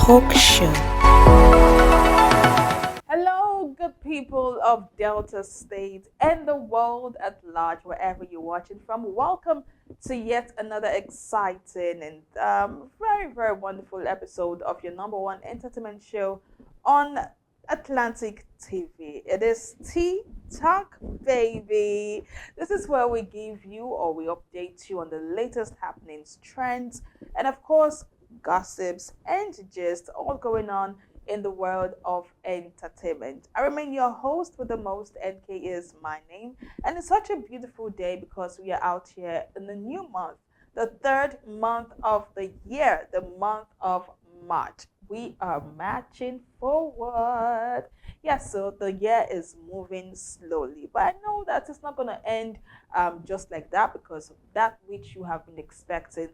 Talk Show. Hello, good people of Delta State and the world at large, wherever you're watching from. Welcome to yet another exciting and very, very wonderful episode of your number one entertainment show on Atlantic TV. It is Teatok, baby. This is where we give you or we update you on the latest happenings, trends, and of course, gossips and gist all going on in the world of entertainment. I remain your host with the most. NK is my name, and it's such a beautiful day because we are out here in the new month, the third month of the year, the month of March. We are marching forward. Yes, so the year is moving slowly, but I know that it's not going to end just like that, because that which you have been expecting,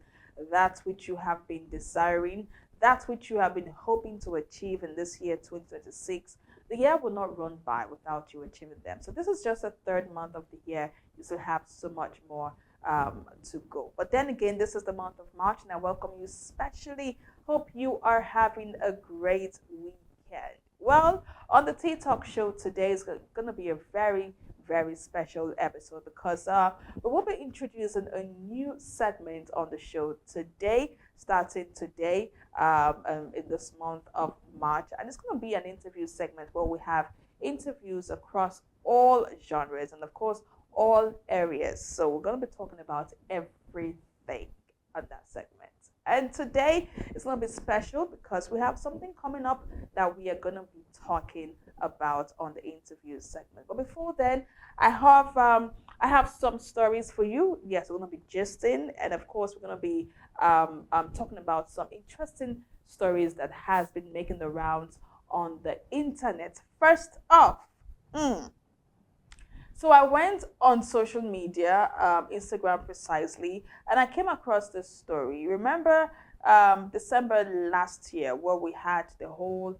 that which you have been desiring, that which you have been hoping to achieve in this year 2026, the year will not run by without you achieving them. So this is just the third month of the year. You still have so much more to go. But then again, this is the month of March, and I welcome you especially. Hope you are having a great weekend. Well, on the Teatok show today is going to be a very, very special episode because we will be introducing a new segment on the show today, starting today in this month of March. And it's going to be an interview segment where we have interviews across all genres and, of course, all areas. So we're going to be talking about everything on that segment. And today is going to be special because we have something coming up that we are going to be talking about on the interview segment. But before then, I have some stories for you. Yes, we're going to be gisting, and of course, we're going to be talking about some interesting stories that has been making the rounds on the internet. First off, so I went on social media, Instagram precisely, and I came across this story. Remember December last year where we had the whole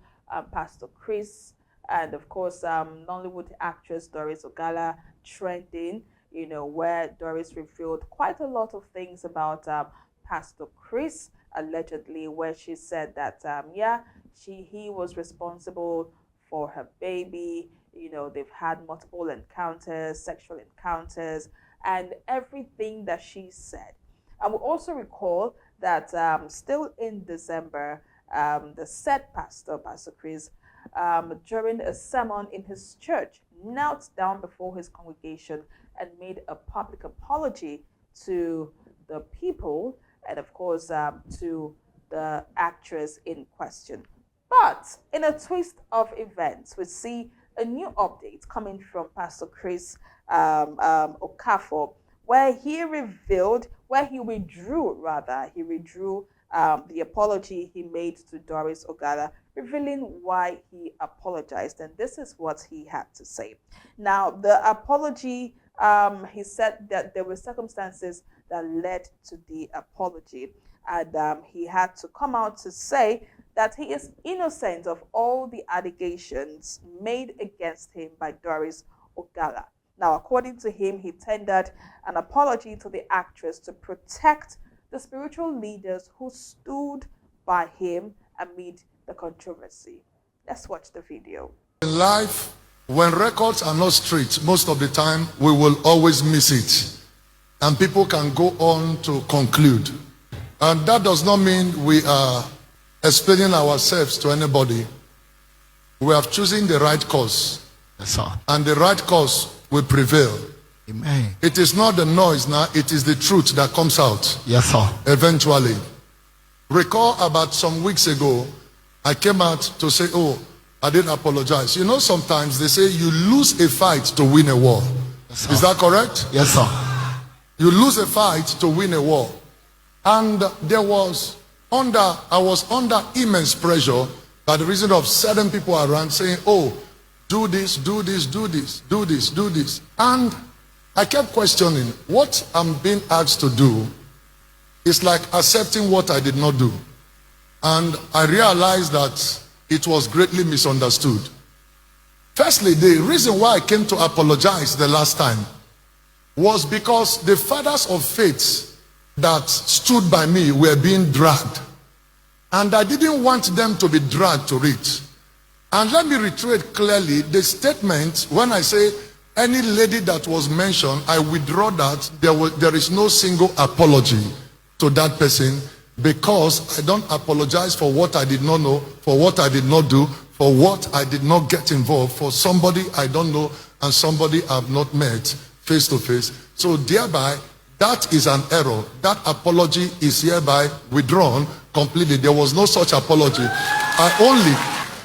Pastor Chris and of course Nollywood actress Doris Ogala trending, where Doris revealed quite a lot of things about Pastor Chris, allegedly, where she said that he was responsible for her baby. They've had multiple encounters, sexual encounters, and everything that she said. And we also recall that still in December, the said Pastor Chris, during a sermon in his church, knelt down before his congregation and made a public apology to the people and, of course, to the actress in question. But in a twist of events, we see a new update coming from Pastor Chris Okafor, where he withdrew the apology he made to Doris Ogala, revealing why he apologized. And this is what he had to say. Now, the apology, he said that there were circumstances that led to the apology. And he had to come out to say that he is innocent of all the allegations made against him by Doris Ogala. Now, according to him, he tendered an apology to the actress to protect the spiritual leaders who stood by him amid the controversy. Let's watch the video. In life, when records are not straight, most of the time we will always miss it. And people can go on to conclude. And that does not mean we are explaining ourselves to anybody. We have chosen the right course. Yes, sir. And the right course will prevail. Amen. It is not the noise now, it is the truth that comes out. Yes, sir. Eventually. Recall about some weeks ago, I came out to say, I didn't apologize. Sometimes they say you lose a fight to win a war. Yes, is that correct? Yes, sir. You lose a fight to win a war. And I was under immense pressure by the reason of certain people around saying, do this, do this, do this, do this, do this. And I kept questioning what I'm being asked to do is like accepting what I did not do. And I realized that it was greatly misunderstood. Firstly, the reason why I came to apologize the last time was because the fathers of faith that stood by me were being dragged. And I didn't want them to be dragged to it. And let me reiterate clearly the statement when I say any lady that was mentioned, I withdraw that. There is no single apology to that person, because I don't apologize for what I did not know, for what I did not do, for what I did not get involved, for somebody I don't know and somebody I've not met face to face. So thereby, that is an error. That apology is hereby withdrawn completely. There was no such apology.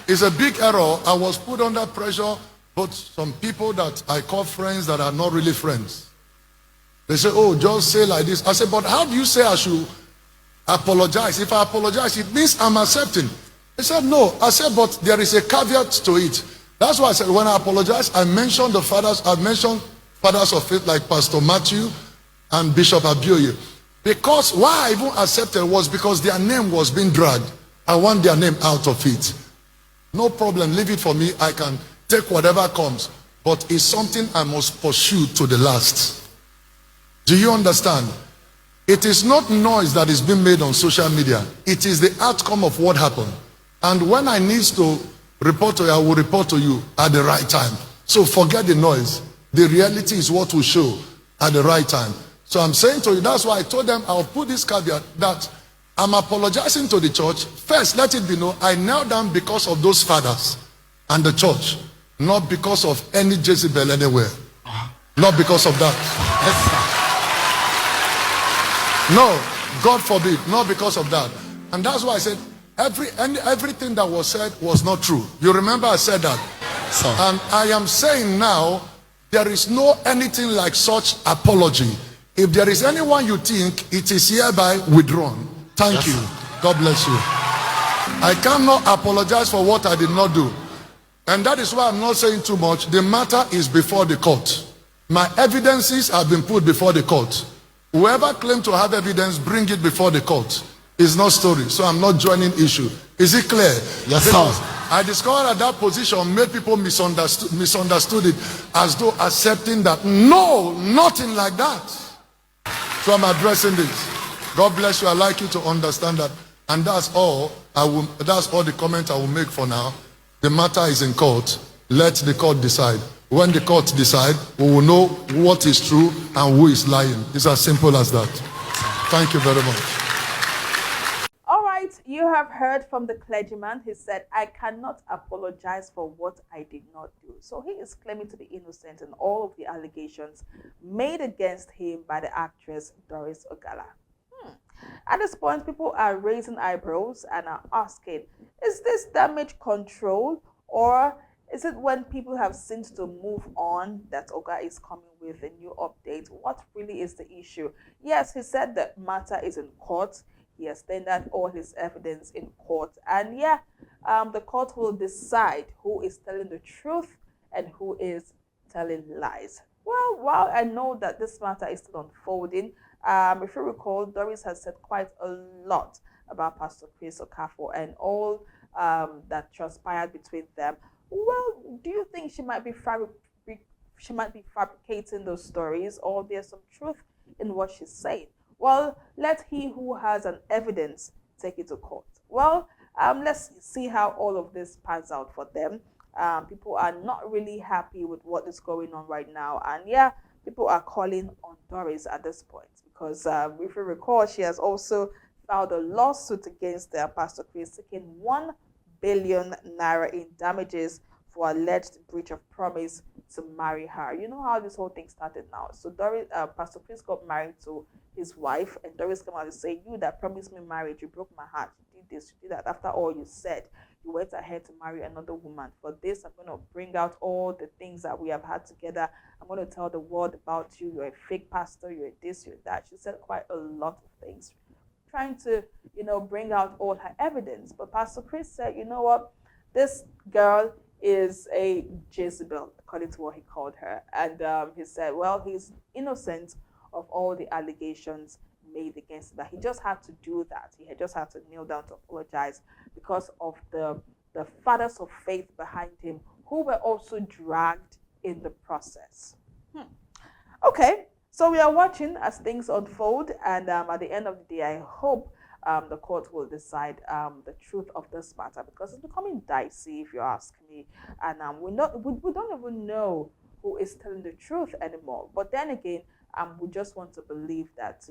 It's a big error. I was put under pressure, but some people that I call friends that are not really friends, they say, oh, just say like this. I said, but how do you say I should apologize? If I apologize, it means I'm accepting. They said, no. I said, but there is a caveat to it. That's why I said, when I apologize, I mentioned the fathers. I mentioned fathers of faith like Pastor Matthew and Bishop Abioye. Because why I even accepted was because their name was being dragged. I want their name out of it. No problem, leave it for me. I can take whatever comes. But it's something I must pursue to the last. Do you understand? It is not noise that is being made on social media. It is the outcome of what happened. And when I need to report to you, I will report to you at the right time. So forget the noise. The reality is what will show at the right time. So I'm saying to you, that's why I told them I'll put this caveat that I'm apologizing to the church. First, let it be known, I knelt down because of those fathers and the church, not because of any Jezebel anywhere. Not because of that. No, God forbid, not because of that. And that's why I said everything that was said was not true. You remember I said that? So. And I am saying now, there is no anything like such apology. If there is anyone you think, it is hereby withdrawn. Thank you. God bless you. I cannot apologize for what I did not do. And that is why I'm not saying too much. The matter is before the court. My evidences have been put before the court. Whoever claims to have evidence, bring it before the court. It's not story. So I'm not joining issue. Is it clear? Yes, sir. I discovered that position made people misunderstood it as though accepting that. No, nothing like that. So I'm addressing this. God bless you. I'd like you to understand that. And that's all that's all the comment I will make for now. The matter is in court. Let the court decide. When the court decide, we will know what is true and who is lying. It's as simple as that. Thank you very much. All right, you have heard from the clergyman. He said, I cannot apologize for what I did not do. So he is claiming to be innocent in all of the allegations made against him by the actress Doris Ogala. At this point, people are raising eyebrows and are asking, is this damage control, or is it when people have since to move on that Oga is coming with a new update? What really is the issue? Yes, he said the matter is in court. He has tendered all his evidence in court. And yeah, the court will decide who is telling the truth and who is telling lies. Well, while I know that this matter is still unfolding, if you recall, Doris has said quite a lot about Pastor Chris Okafor and all that transpired between them. Well, do you think she might be fabricating those stories, or there's some truth in what she's saying? Well, let he who has an evidence take it to court. Well, let's see how all of this pans out for them. People are not really happy with what is going on right now, and yeah, people are calling on Doris at this point because if you recall, she has also filed a lawsuit against Pastor Chris, seeking 1 billion naira in damages for alleged breach of promise to marry her. You know how this whole thing started now. So Pastor Chris got married to his wife, and Doris came out to say, you that promised me marriage, you broke my heart, you did this, you did that. After all you said, you went ahead to marry another woman. For this, I'm going to bring out all the things that we have had together. I'm going to tell the world about you. You're a fake pastor, you're this, you're that. She said quite a lot of things, trying to, bring out all her evidence. But Pastor Chris said, you know what, this girl is a Jezebel, according to what he called her. And he said, well, he's innocent of all the allegations made against him. That he just had to do that. He had just had to kneel down to apologize because of the fathers of faith behind him who were also dragged in the process. Okay, so we are watching as things unfold, and at the end of the day, I hope the court will decide the truth of this matter, because it's becoming dicey, if you ask me. And we don't even know who is telling the truth anymore. But then again, we just want to believe that,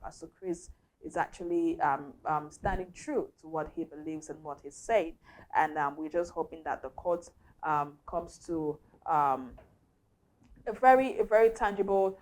Pastor Chris is actually standing true to what he believes and what he's saying. And we're just hoping that the court comes to a very tangible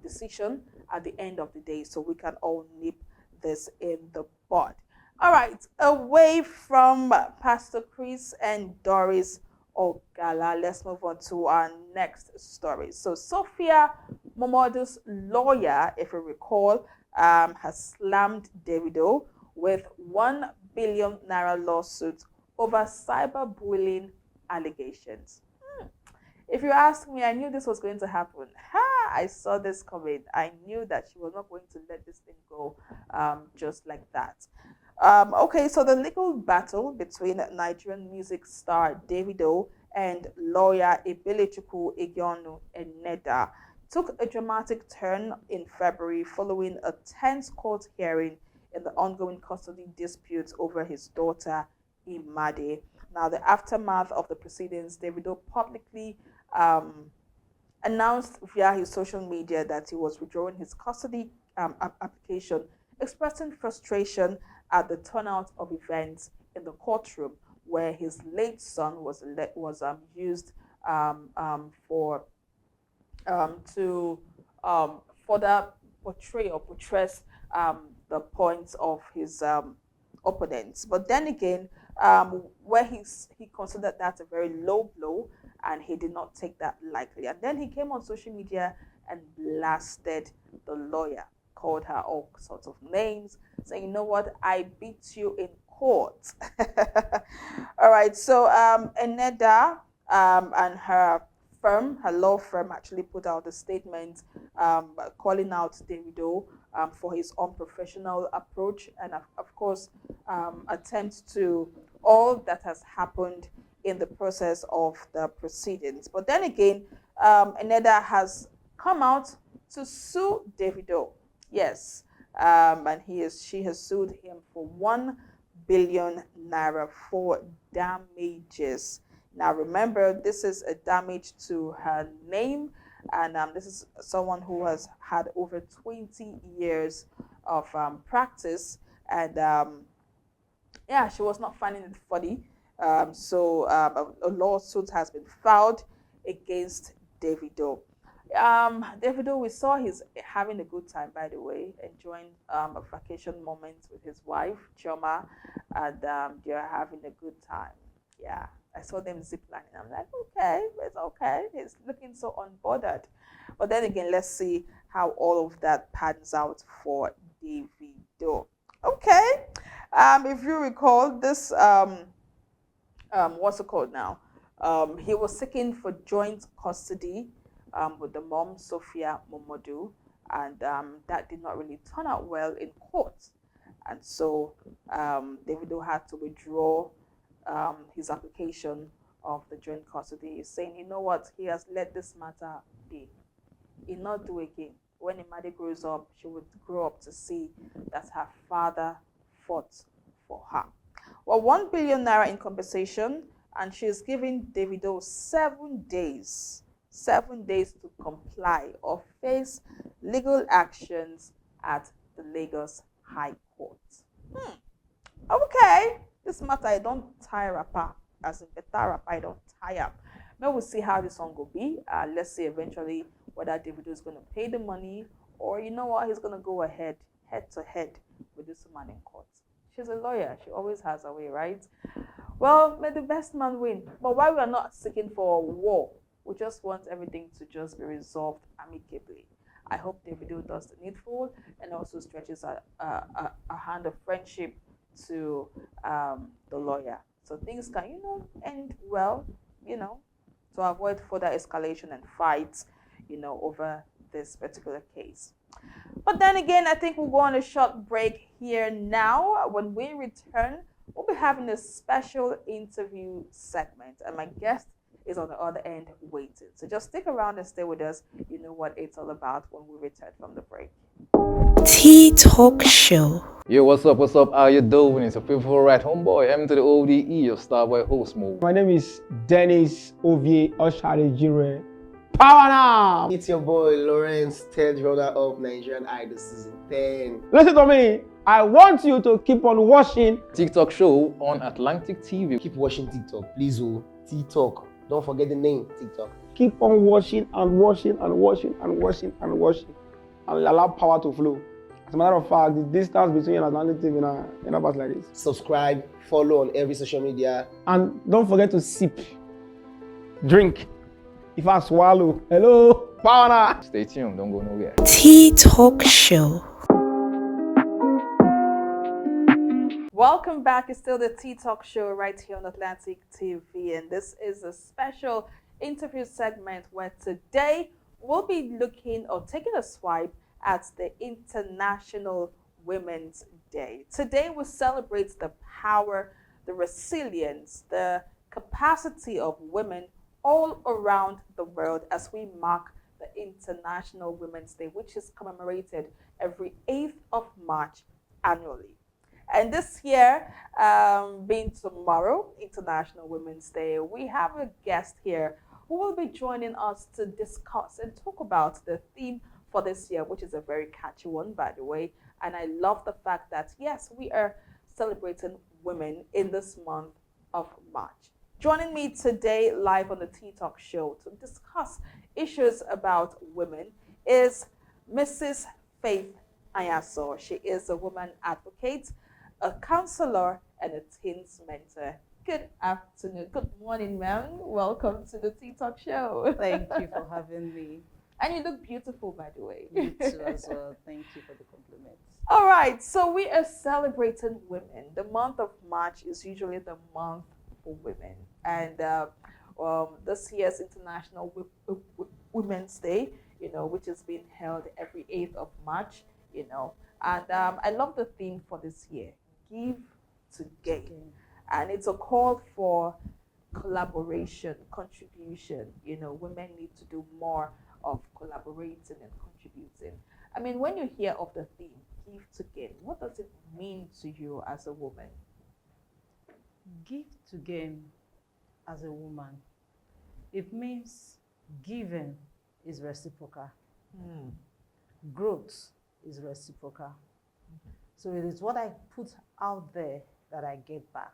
decision at the end of the day, so we can all nip this in the bud. All right, away from Pastor Chris and Doris Ogala, let's move on to our next story. So Sophia Momodu's lawyer, if you recall, has slammed Davido with 1 billion naira lawsuit over cyberbullying allegations. If you ask me, I knew this was going to happen. Ha! I saw this coming. I knew that she was not going to let this thing go just like that. Okay, so the legal battle between Nigerian music star Davido and lawyer Ebelechukwu Egionu Eneda took a dramatic turn in February following a tense court hearing in the ongoing custody dispute over his daughter Imade. Now, the aftermath of the proceedings, Davido publicly announced via his social media that he was withdrawing his custody application, expressing frustration at the turnout of events in the courtroom where his late son was used for to further portray or portray the points of his opponents. But then again, where he considered that a very low blow, and he did not take that lightly. And then he came on social media and blasted the lawyer, called her all sorts of names, saying, "You know what? I beat you in court." All right. So Eneda and her law firm, actually put out a statement calling out Davido for his unprofessional approach and, of course, attempts to all that has happened in the process of the proceedings. But then again, Eneda has come out to sue Davido. Yes, and she has sued him for 1 billion naira for damages. Now, remember, this is a damage to her name, and this is someone who has had over 20 years of practice, and yeah, she was not finding it funny. So a lawsuit has been filed against Davido. Davido, we saw he's having a good time, by the way, enjoying a vacation moment with his wife, Choma, and they're having a good time. Yeah, I saw them ziplining. I'm like, okay, it's okay. He's looking so unbothered. But then again, let's see how all of that pans out for Davido. Okay. If you recall, this what's it called now? He was seeking for joint custody with the mom, Sophia Momodu, and that did not really turn out well in court. And so Davido had to withdraw his application of the joint custody, saying, you know what, he has let this matter be. He not do again. When Imade grows up, she would grow up to see that her father fought for her. Well, 1 billion naira in compensation, and she's giving Davido 7 days to comply or face legal actions at the Lagos High Court. Okay, this matter I don't tire apart, as in better rapper I don't tire. Now we'll see how this one will be. Let's see eventually whether Davido is going to pay the money, or you know what, he's going to go head to head with this woman in court. She's a lawyer. She always has a way, right? Well, may the best man win. But while we are not seeking for a war, we just want everything to just be resolved amicably. I hope Davido does the needful and also stretches a hand of friendship to the lawyer, so things can, end well, to avoid further escalation and fights, over this particular case. But then again, I think we'll go on a short break here now. When we return, we'll be having a special interview segment, and my guest is on the other end waiting. So just stick around and stay with us. You know what it's all about when we return from the break. Teatok Show. Yo, what's up? What's up? How you doing? It's a people right homeboy, M to the ODE, your Starboy host mode. My name is Dennis Ovie Osharijire. Power now! It's your boy Lawrence, 10th runner up Nigerian Idol season 10. Listen to me. I want you to keep on watching TikTok show on Atlantic TV. Keep watching TikTok, please. Oh, TikTok. Don't forget the name, TikTok. Keep on watching and watching and watching and watching and watching. And allow power to flow. As a matter of fact, the distance between you and Atlantic TV in a bus like this. Subscribe, follow on every social media. And don't forget to sip, drink. If I swallow, hello, power now. Stay tuned, don't go nowhere. Teatok Show. Welcome back. It's still the Teatok Show right here on Atlantic TV, and this is a special interview segment where today we'll be looking or taking a swipe at the International Women's Day. Today we celebrate the power, the resilience, the capacity of women all around the world as we mark the International Women's Day, which is commemorated every 8th of March annually. And this year, being tomorrow, International Women's Day, we have a guest here who will be joining us to discuss and talk about the theme for this year, which is a very catchy one, by the way. And I love the fact that, yes, we are celebrating women in this month of March. Joining me today live on the Teatok Show to discuss issues about women is Mrs. Faith Ayaso. She is a woman advocate, a counselor, and a teens mentor. Good afternoon. Good morning, ma'am. Welcome to the Teatok Show. Thank you for having me. And you look beautiful, by the way. You too as well. Thank you for the compliments. All right, so we are celebrating women. The month of March is usually the month for women. And this year's International Women's Day, which is being held every 8th of March, And I love the theme for this year, Give to Gain. And it's a call for collaboration, contribution. Women need to do more of collaborating and contributing. I mean, when you hear of the theme, Give to Gain, what does it mean to you as a woman? Give to gain as a woman. It means giving is reciprocal. Growth is reciprocal. So it is what I put out there that I get back.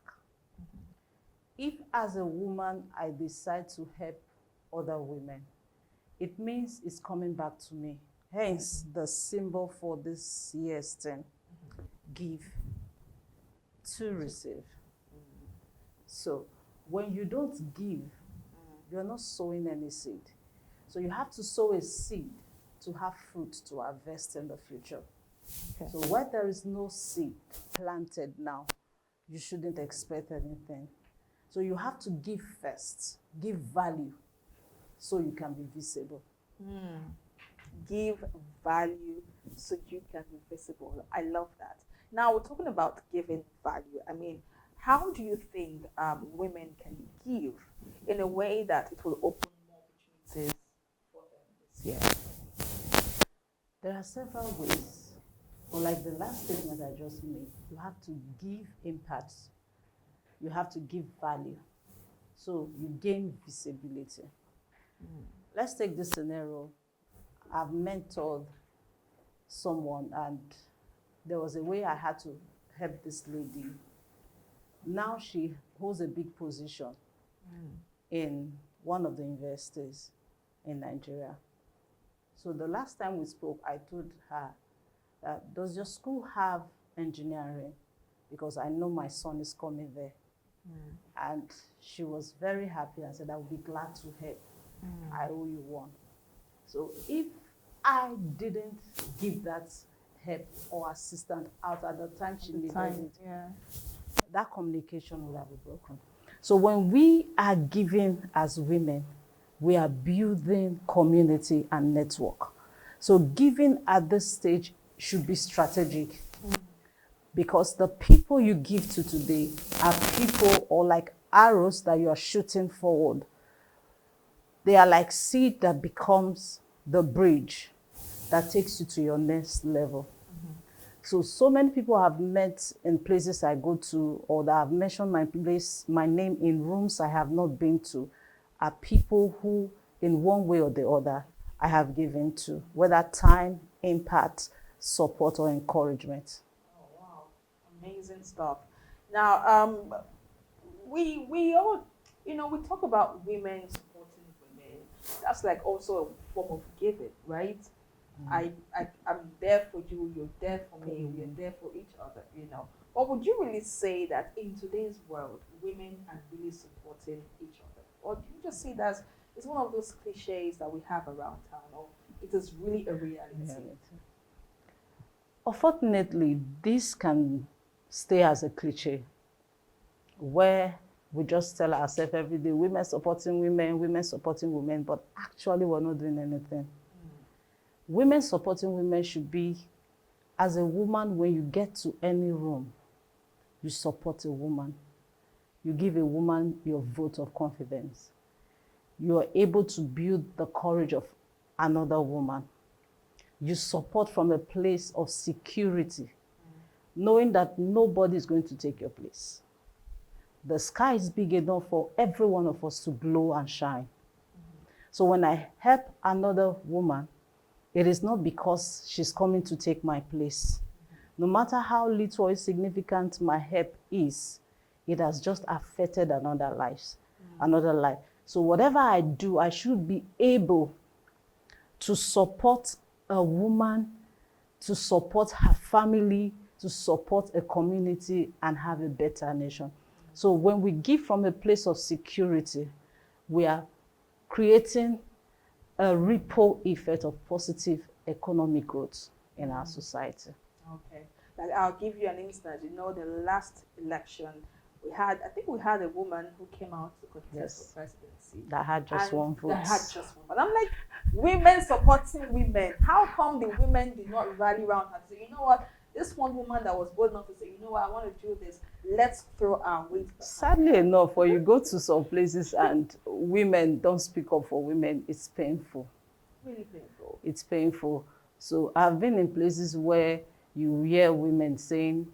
If as a woman I decide to help other women, it means it's coming back to me. Hence the symbol for this year's thing. Give to receive. So when you don't give, you're not sowing any seed. So you have to sow a seed to have fruit to harvest in the future. Okay. So where there is no seed planted now, you shouldn't expect anything. So you have to give first, give value, so you can be visible. Give value so you can be visible. I love that. Now we're talking about giving value. I mean, how do you think women can give in a way that it will open more opportunities for them this year? There are several ways. But like the last statement I just made, you have to give impact. You have to give value. So you gain visibility. Let's take this scenario. I've mentored someone and there was a way I had to help this lady. Now she holds a big position in one of the universities in Nigeria. So the last time we spoke, I told her, does your school have engineering? Because I know my son is coming there. And she was very happy and said, I would be glad to help. I owe you one. So if I didn't give that help or assistance out at the time she needed it, that communication would have been broken. So when we are giving as women, we are building community and network. So giving at this stage should be strategic. Because the people you give to today are people or like arrows that you are shooting forward. They are like seed that becomes the bridge that takes you to your next level. So many people have met in places I go to, or that have mentioned my name in rooms I have not been to, are people who, in one way or the other, I have given to, whether time, impact, support, or encouragement. Oh, wow. Amazing stuff. Now, we all, we talk about women supporting women. That's like also a form of giving, right? I'm there for you, you're there for me, we're there for each other. Or would you really say that in today's world, women are really supporting each other? Or do you just see that as it's one of those cliches that we have around town, or it is really a reality? Unfortunately, this can stay as a cliche where we just tell ourselves every day, women supporting women, but actually we're not doing anything. Women supporting women should be, as a woman, when you get to any room, you support a woman. You give a woman your vote of confidence. You are able to build the courage of another woman. You support from a place of security, knowing that nobody is going to take your place. The sky is big enough for every one of us to glow and shine. So when I help another woman, it is not because she's coming to take my place. No matter how little or insignificant my help is, it has just affected another life. So whatever I do, I should be able to support a woman, to support her family, to support a community, and have a better nation. So when we give from a place of security, we are creating a ripple effect of positive economic growth in our society. Okay. Like I'll give you an instance. The last election I think we had a woman who came out to contest for presidency. That had just one vote. That had just one. But I'm like, women supporting women. How come the women did not rally around her and say, you know what? This one woman that was bold enough to say, you know what, I want to do this. Let's throw our weight back. Sadly enough, when you go to some places and women don't speak up for women, it's painful. Really painful. It's painful. So I've been in places where you hear women saying,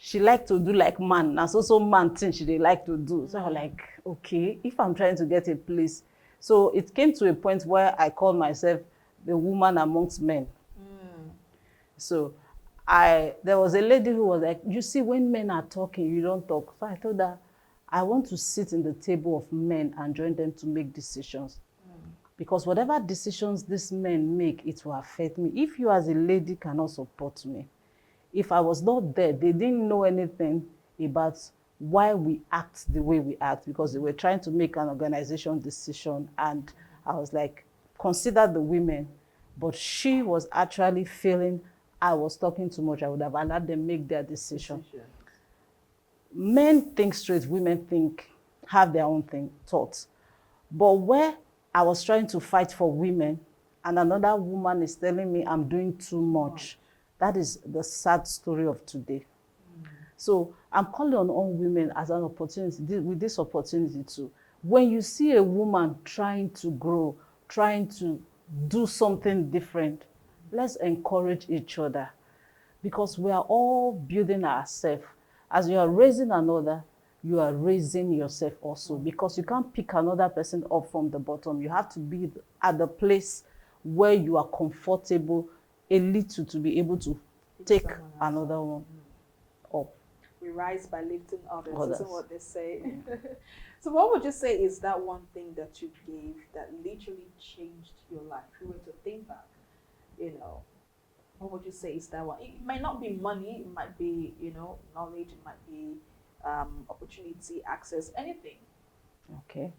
she like to do like man. That's also man thing she they like to do. So I'm like, okay, if I'm trying to get a place. So it came to a point where I called myself the woman amongst men. So there was a lady who was like, you see, when men are talking, you don't talk. So I told her, I want to sit in the table of men and join them to make decisions. Because whatever decisions these men make, it will affect me. If you as a lady cannot support me, if I was not there, they didn't know anything about why we act the way we act, because they were trying to make an organization decision. And I was like, consider the women. But she was actually feeling I was talking too much. I would have allowed them make their decision. Men think straight, women have their own thoughts. But where I was trying to fight for women and another woman is telling me I'm doing too much, that is the sad story of today. So I'm calling on all women as an opportunity, with this opportunity too. When you see a woman trying to grow, trying to do something different, let's encourage each other, because we are all building ourselves. As you are raising another, you are raising yourself also, because you can't pick another person up from the bottom. You have to be at the place where you are comfortable a little to be able to take another one up. We rise by lifting others. Isn't what they say? So what would you say is that one thing that you gave that literally changed your life? If you were to think back, what would you say is that one? It might not be money, it might be, knowledge, it might be opportunity, access, anything. Okay.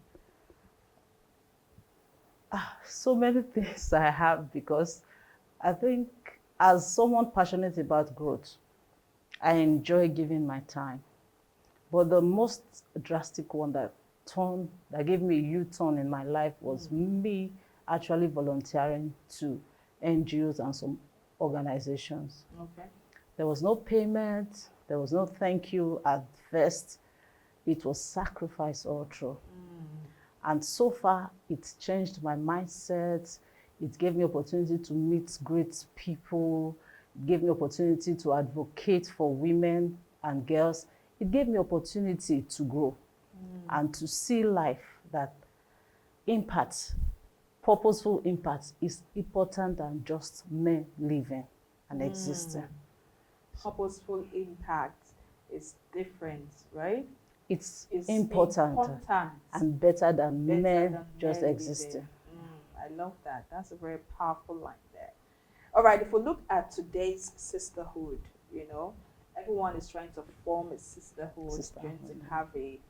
So many things I have, because I think as someone passionate about growth, I enjoy giving my time. But the most drastic one that gave me a U-turn in my life was me actually volunteering to NGOs and some organizations. Okay. There was no payment, there was no thank you at first. It was sacrifice all through. And so far, it's changed my mindset. It gave me opportunity to meet great people. It gave me opportunity to advocate for women and girls. It gave me opportunity to grow and to see life that impact, purposeful impact is important than just men living and existing. Purposeful impact is different, right? It's It's important and better than men just existing. I love that. That's a very powerful line there. All right, if we look at today's sisterhood, you know, everyone is trying to form a sisterhood, trying to have a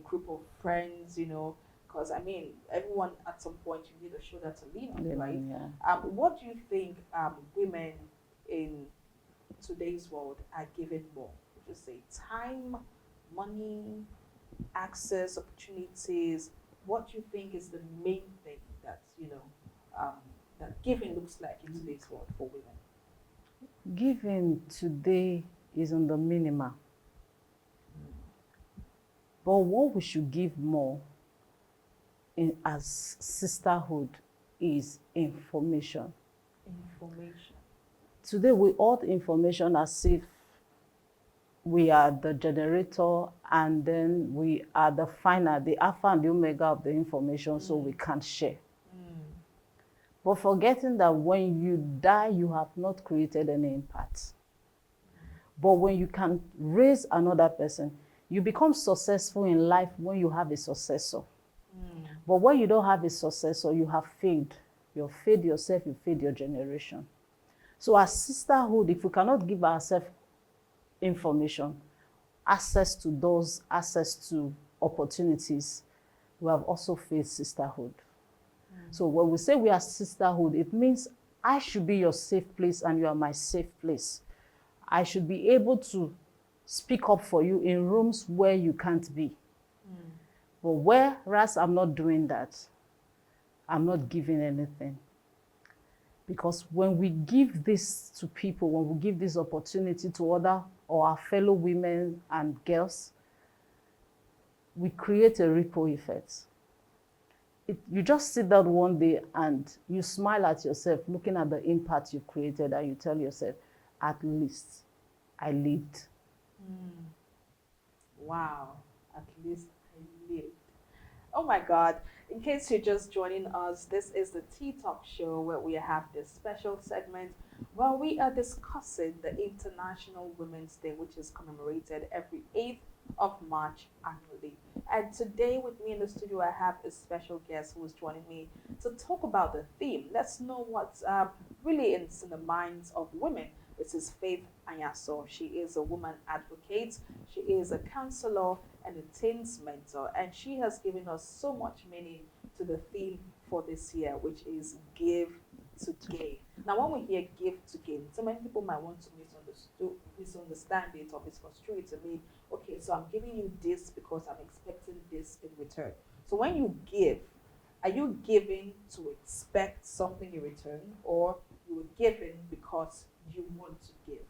group of friends, you know, because I mean, everyone at some point you need a shoulder to lean on, right? Yeah. What do you think women in today's world are given more? Would you say time, money, access, opportunities? What do you think is the main thing that that giving looks like in today's world for women? Giving today is on the minimum. But what we should give more as sisterhood is information. Information. Today we hold information as if we are the generator and then we are the final, the alpha and the omega of the information, so we can't share. But forgetting that when you die, you have not created any impact. But when you can raise another person, you become successful in life when you have a successor. But when you don't have a successor, you have failed. You've failed yourself, you failed your generation. So as sisterhood, if we cannot give ourselves information, access to doors, access to opportunities, we have also failed sisterhood. So when we say we are sisterhood, it means I should be your safe place and you are my safe place. I should be able to speak up for you in rooms where you can't be. But whereas I'm not doing that, I'm not giving anything. Because when we give this to people, when we give this opportunity to other or our fellow women and girls, we create a ripple effect. You just sit down one day and you smile at yourself, looking at the impact you've created, and you tell yourself, at least I lived. Wow, at least I lived. Oh my God. In case you're just joining us, this is the Teatok show where we have this special segment where we are discussing the International Women's Day, which is commemorated every 8th of March annually. And today with me in the studio, I have a special guest who is joining me to talk about the theme. Let's know what's really in the minds of women. This is Faith Anyaso. She is a woman advocate. She is a counselor and a teens mentor. And she has given us so much meaning to the theme for this year, which is give to gain. Now, when we hear give to gain, so many people might want to misunderstand it or misconstrue it to mean, okay, so I'm giving you this because I'm expecting this in return. So when you give, are you giving to expect something in return, or you were giving because you want to give?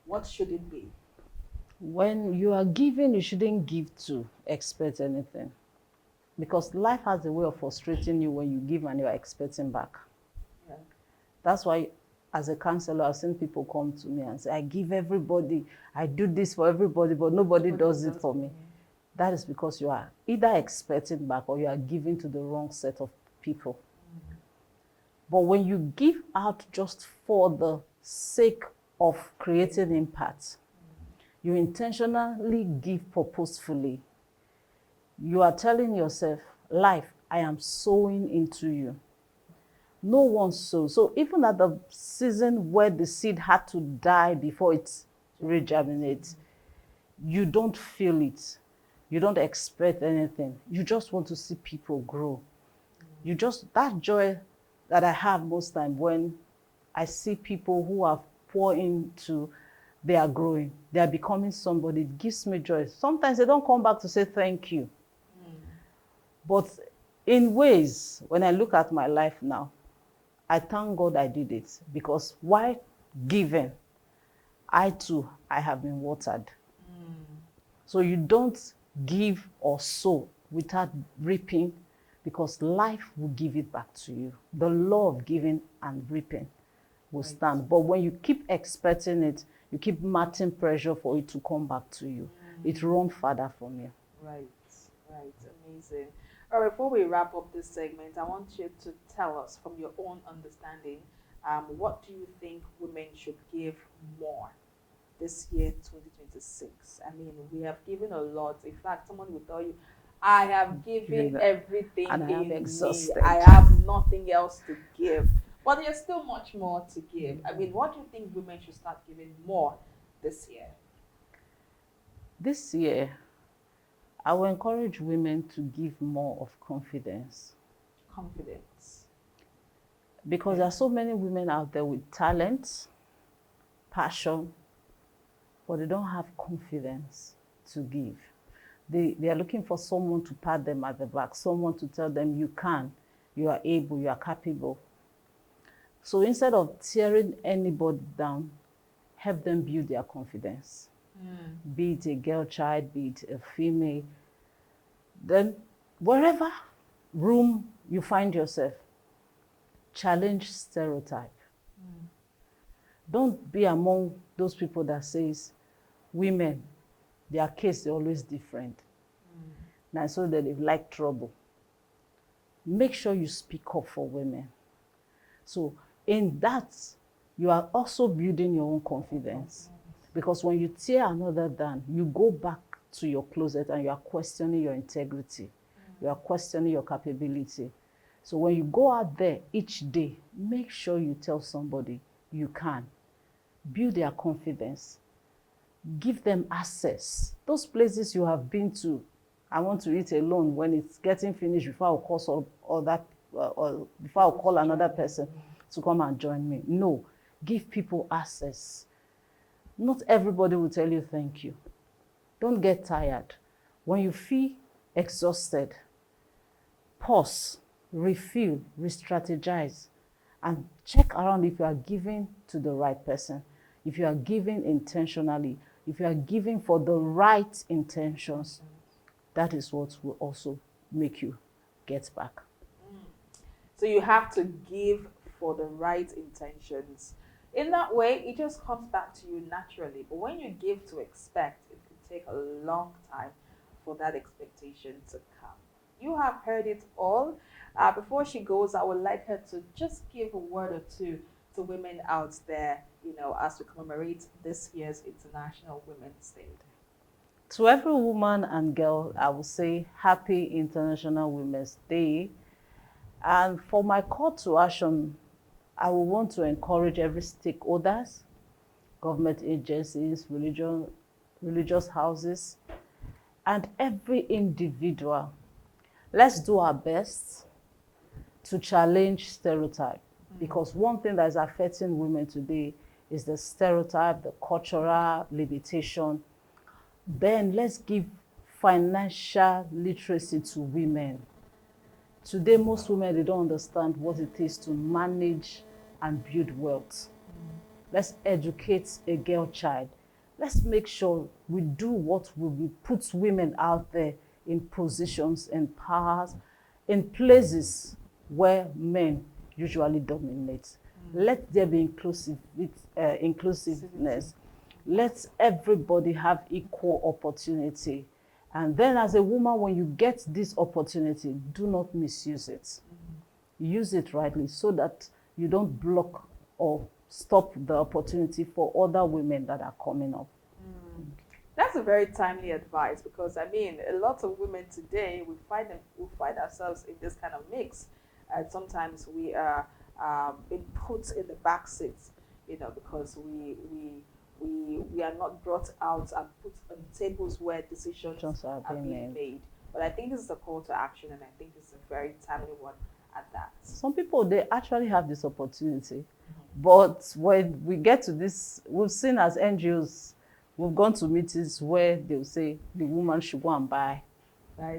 What should it be? When you are giving, you shouldn't give to expect anything. Because life has a way of frustrating you when you give and you are expecting back. Yeah. That's why, as a counselor, I've seen people come to me and say, I give everybody, I do this for everybody, but nobody does it for me. That is because you are either expecting back or you are giving to the wrong set of people. But when you give out just for the sake of creating impact, you intentionally give purposefully. You are telling yourself, life, I am sowing into you. No one sows. So even at the season where the seed had to die before it regerminates, you don't feel it. You don't expect anything. You just want to see people grow. That joy that I have most time when I see people who have poured into, they are growing, they are becoming somebody, it gives me joy. Sometimes they don't come back to say thank you. But in ways, when I look at my life now, I thank God I did it, because while giving, I too, I have been watered. So you don't give or sow without reaping, because life will give it back to you. The law of giving and reaping will stand. But when you keep expecting it, you keep mounting pressure for it to come back to you. It runs further from you. Right, right, amazing. All right, before we wrap up this segment, I want you to tell us from your own understanding, what do you think women should give more this year, 2026? I mean, we have given a lot. In fact, someone will tell you, I have given everything and I have in me. exhausted. I have nothing else to give. But there's still much more to give. I mean, what do you think women should start giving more this year? This year, I will encourage women to give more of confidence. Confidence. Because there are so many women out there with talent, passion, but they don't have confidence to give. They are looking for someone to pat them at the back, someone to tell them you can, you are able, you are capable. So instead of tearing anybody down, help them build their confidence. Be it a girl child, be it a female. Then wherever room you find yourself, challenge stereotype. Don't be among those people that says women, their case is always different. Now so that they like trouble. Make sure you speak up for women. So in that, you are also building your own confidence. Because when you tear another down, you go back to your closet and you are questioning your integrity. You are questioning your capability. So when you go out there each day, make sure you tell somebody you can. Build their confidence. Give them access. Those places you have been to, I want to eat alone when it's getting finished before I call or before I call another person to come and join me. No, give people access. Not everybody will tell you thank you. Don't get tired. When you feel exhausted, pause, refuel, re-strategize, and check around if you are giving to the right person, if you are giving intentionally, if you are giving for the right intentions. That is what will also make you get back. So you have to give for the right intentions. In that way, it just comes back to you naturally. But when you give to expect, it can take a long time for that expectation to come. You have heard it all. Before she goes, I would like her to just give a word or two to women out there, as we commemorate this year's International Women's Day. To every woman and girl, I will say Happy International Women's Day. And for my call to action, I will want to encourage every stakeholders, government agencies, religious houses, and every individual. Let's do our best to challenge stereotype. Because one thing that is affecting women today is the stereotype, the cultural limitation. Then let's give financial literacy to women. Today, most women, they don't understand what it is to manage and build wealth. Let's educate a girl child. Let's make sure we do what will put women out there in positions and powers, in places where men usually dominate. Let there be inclusiveness. Let everybody have equal opportunity. And then as a woman, when you get this opportunity, do not misuse it. Use it rightly so that you don't block or stop the opportunity for other women that are coming up. That's a very timely advice, because I mean, a lot of women today, we find ourselves in this kind of mix. And sometimes we are being put in the back seats, because we are not brought out and put on tables where decisions are being made. But I think this is a call to action, and I think it's a very timely one at that. Some people, they actually have this opportunity. But when we get to this, we've seen as NGOs, we've gone to meetings where they'll say the woman should go and buy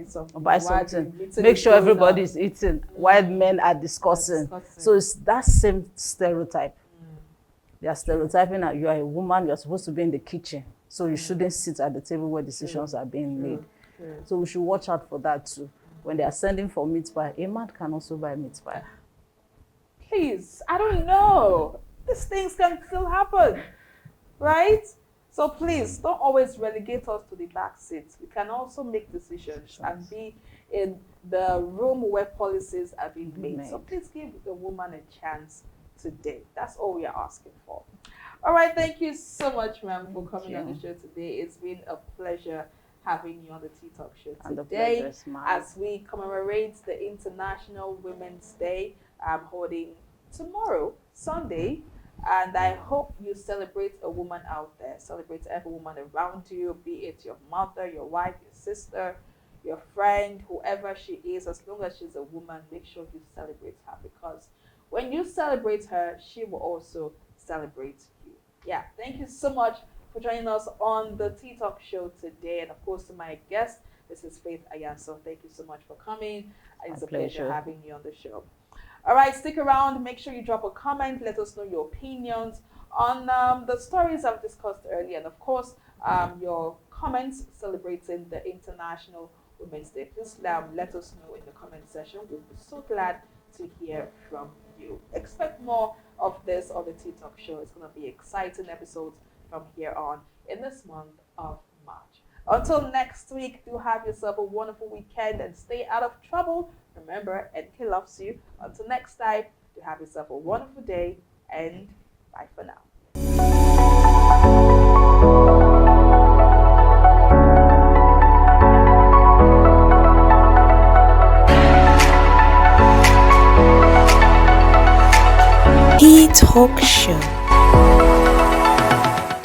something. Make sure everybody is eating while men are discussing. So it's that same stereotype. They are stereotyping that you are a woman, you are supposed to be in the kitchen. So you shouldn't sit at the table where decisions are being made. So we should watch out for that too. when they are sending for meat pie, a man can also buy meat pie. Please, I don't know. These things can still happen, right? So please don't always relegate us to the back seat. We can also make decisions and be in the room where policies are being made. So please give the woman a chance today. That's all we are asking for. All right, thank you so much, ma'am, for coming on the show today. It's been a pleasure having you on the Teatok show today as we commemorate the International Women's Day holding tomorrow, Sunday. And I hope you celebrate a woman out there. Celebrate every woman around you, be it your mother, your wife, your sister, your friend, whoever she is. As long as she's a woman, make sure you celebrate her, because when you celebrate her, she will also celebrate you. Yeah, thank you so much for joining us on the Teatok show today. And of course, to my guest, this is Faith Ayanso. Thank you so much for coming. It's a pleasure having you on the show. All right, stick around. Make sure you drop a comment. Let us know your opinions on the stories I've discussed earlier. And of course, your comments celebrating the International Women's Day. Please let us know in the comment section. We'll be so glad to hear from you. Expect more of this on the Teatok show. It's going to be exciting episodes from here on in this month of March. Until next week, do have yourself a wonderful weekend and stay out of trouble. Remember, NK loves you. Until next time, do have yourself a wonderful day and bye for now. Teatok Show.